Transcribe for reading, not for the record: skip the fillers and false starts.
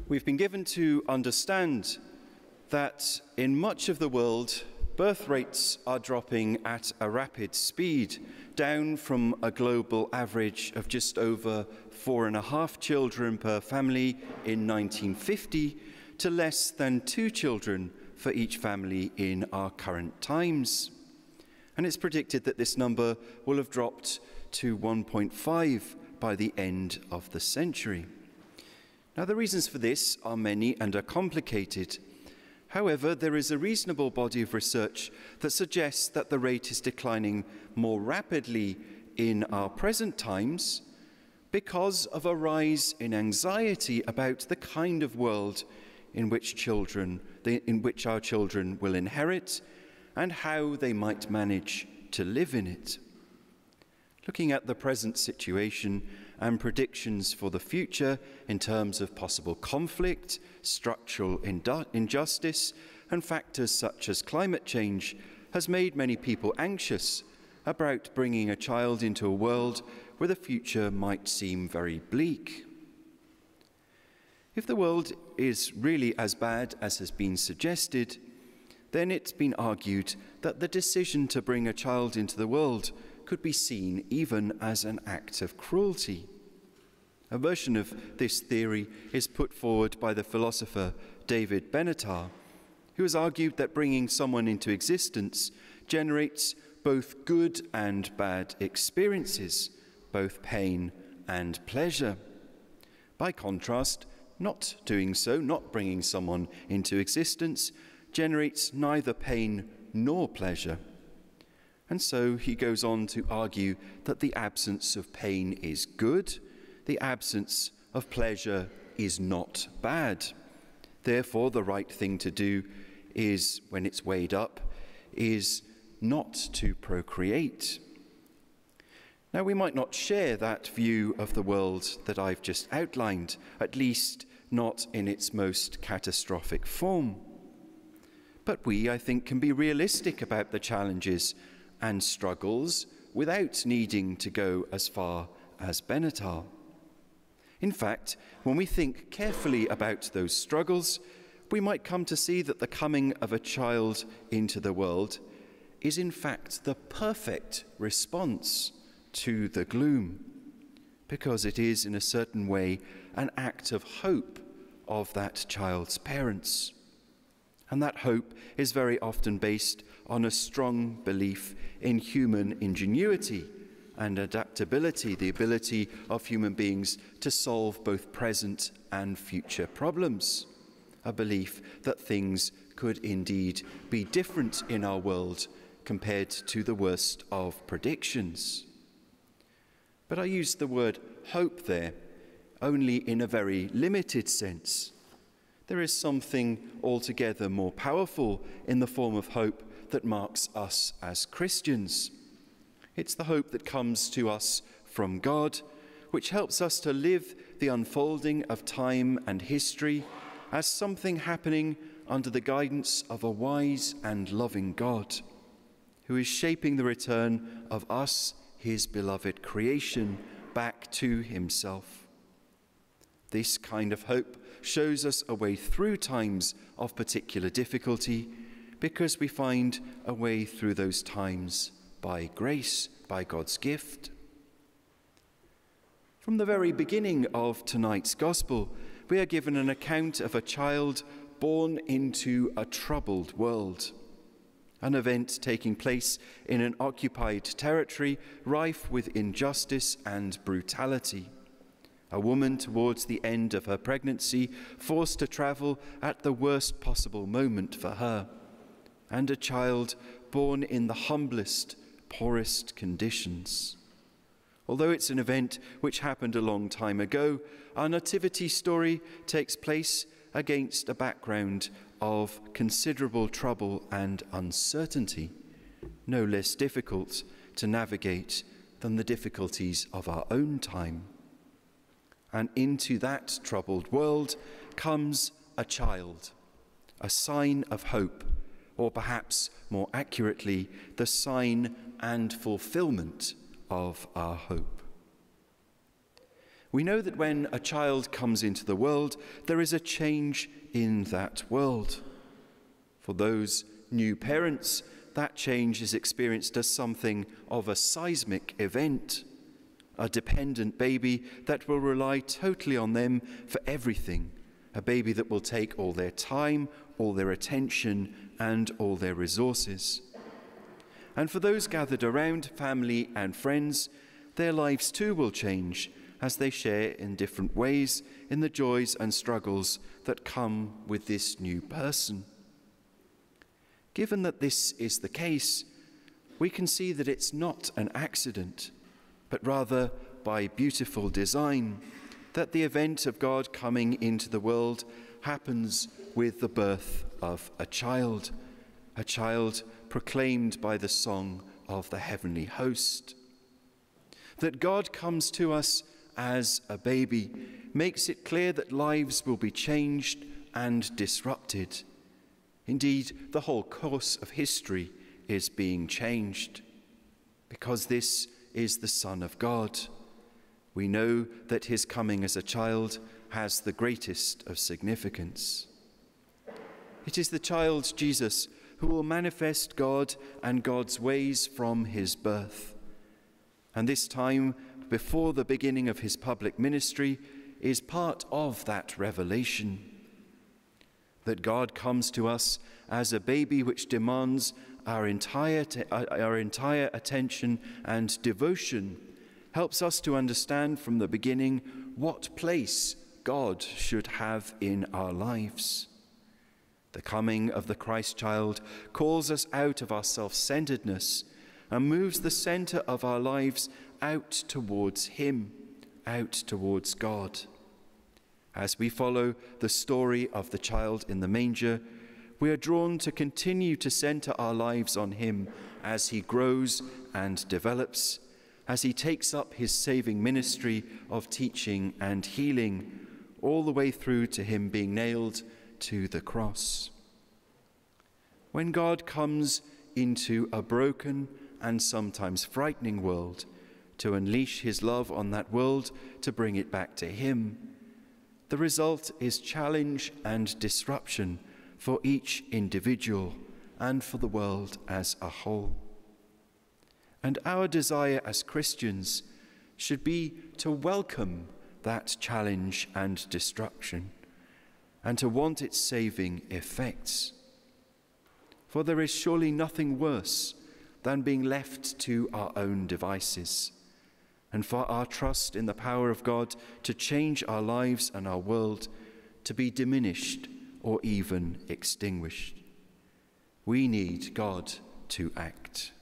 We've been given to understand that in much of the world, birth rates are dropping at a rapid speed, down from a global average of just over 4.5 children per family in 1950 to less than 2 children for each family in our current times. And it's predicted that this number will have dropped to 1.5 by the end of the century. Now, the reasons for this are many and are complicated. However, there is a reasonable body of research that suggests that the rate is declining more rapidly in our present times because of a rise in anxiety about the kind of world in which our children will inherit and how they might manage to live in it. Looking at the present situation and predictions for the future in terms of possible conflict, structural injustice, and factors such as climate change has made many people anxious about bringing a child into a world where the future might seem very bleak. If the world is really as bad as has been suggested, then it's been argued that the decision to bring a child into the world could be seen even as an act of cruelty. A version of this theory is put forward by the philosopher David Benatar, who has argued that bringing someone into existence generates both good and bad experiences, both pain and pleasure. By contrast, not doing so, not bringing someone into existence, generates neither pain nor pleasure. And so he goes on to argue that the absence of pain is good, the absence of pleasure is not bad. Therefore, the right thing to do is, when it's weighed up, is not to procreate. Now, we might not share that view of the world that I've just outlined, at least not in its most catastrophic form. But we, I think, can be realistic about the challenges and struggles without needing to go as far as Benatar. In fact, when we think carefully about those struggles, we might come to see that the coming of a child into the world is in fact the perfect response to the gloom, because it is in a certain way an act of hope of that child's parents. And that hope is very often based on a strong belief in human ingenuity and adaptability, the ability of human beings to solve both present and future problems. A belief that things could indeed be different in our world compared to the worst of predictions. But I use the word hope there only in a very limited sense. There is something altogether more powerful in the form of hope that marks us as Christians. It's the hope that comes to us from God, which helps us to live the unfolding of time and history as something happening under the guidance of a wise and loving God, who is shaping the return of us, his beloved creation, back to himself. This kind of hope shows us a way through times of particular difficulty, because we find a way through those times by grace, by God's gift. From the very beginning of tonight's Gospel, we are given an account of a child born into a troubled world, an event taking place in an occupied territory rife with injustice and brutality. A woman towards the end of her pregnancy, forced to travel at the worst possible moment for her, and a child born in the humblest, poorest conditions. Although it's an event which happened a long time ago, our nativity story takes place against a background of considerable trouble and uncertainty, no less difficult to navigate than the difficulties of our own time. And into that troubled world comes a child, a sign of hope, or perhaps more accurately, the sign and fulfillment of our hope. We know that when a child comes into the world, there is a change in that world. For those new parents, that change is experienced as something of a seismic event, a dependent baby that will rely totally on them for everything, a baby that will take all their time, all their attention, and all their resources. And for those gathered around, family and friends, their lives too will change as they share in different ways in the joys and struggles that come with this new person. Given that this is the case, we can see that it's not an accident, but rather by beautiful design, that the event of God coming into the world happens with the birth of a child proclaimed by the song of the heavenly host. That God comes to us as a baby makes it clear that lives will be changed and disrupted. Indeed, the whole course of history is being changed. Because this is the Son of God, we know that his coming as a child has the greatest of significance. It is the child Jesus who will manifest God and God's ways from his birth. And this time, before the beginning of his public ministry, is part of that revelation. That God comes to us as a baby which demands our entire attention and devotion helps us to understand from the beginning what place God should have in our lives. The coming of the Christ child calls us out of our self-centeredness and moves the center of our lives out towards him, out towards God. As we follow the story of the child in the manger, we are drawn to continue to center our lives on him as he grows and develops, as he takes up his saving ministry of teaching and healing, all the way through to him being nailed to the cross. When God comes into a broken and sometimes frightening world to unleash his love on that world to bring it back to him, the result is challenge and disruption for each individual and for the world as a whole. And our desire as Christians should be to welcome that challenge and destruction and to want its saving effects. For there is surely nothing worse than being left to our own devices, and for our trust in the power of God to change our lives and our world to be diminished or even extinguished. We need God to act.